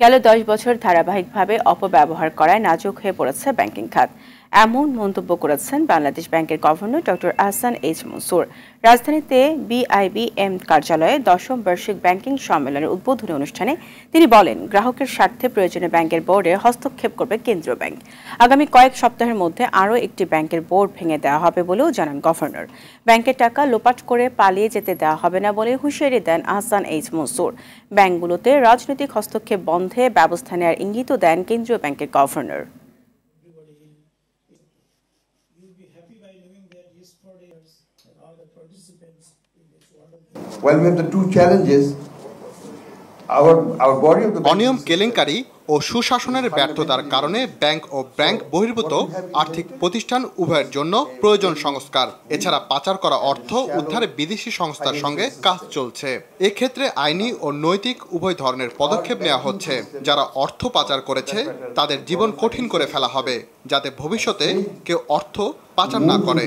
গেল 10 বছর ধারাবাহিকভাবে অপব্যবহার করায় নাজুক হয়ে পড়েছে ব্যাংকিং খাত। এমন মন্তব্য করেছেন বাংলাদেশ ব্যাংকের governor doctor Ahsan H Mansur. রাজধানীতে বিআইবিএম কার্যালয়ে 10ম বার্ষিক ব্যাংকিং সম্মেলনের উদ্বোধনী অনুষ্ঠানে তিনি বলেন, গ্রাহকের স্বার্থে প্রয়োজনে ব্যাংকের বোর্ডে হস্তক্ষেপ করবে কেন্দ্রীয় ব্যাংক। আগামী কয়েক সপ্তাহের মধ্যে আরও একটি ব্যাংকের বোর্ড ভেঙে দেওয়া হবে বলেও জানান গভর্নর। ব্যাংকের টাকা লোপাট করে পালিয়ে যেতে দেওয়া হবে না বলে হুঁশিয়ারি দেন আহসান এইচ মনসুর। ব্যাংকগুলোতে রাজনৈতিক হস্তক্ষেপ বন্ধে ব্যবস্থা নেওয়ার ইঙ্গিতও দেন কেন্দ্রীয় ব্যাংকের governor. Well, we have the two challenges. Our body of the অনিয়ম কেলেঙ্কারি ও সুশাসনের ব্যর্থতার কারণে ব্যাংক ও ব্যাংক বহির্ভূত আর্থিক প্রতিষ্ঠান উভয়ের জন্য প্রয়োজন সংস্কার। এছাড়া পাচার করা অর্থ উদ্ধারে বিদেশি সংস্থার সঙ্গে কাজ চলছে। এক্ষেত্রে আইনি ও নৈতিক উভয় ধরনের পদক্ষেপ নেওয়া হচ্ছে। যারা অর্থ পাচার করেছে তাদের জীবন কঠিন করে ফেলা হবে, যাতে ভবিষ্যতে কেউ অর্থ পাচার না করে।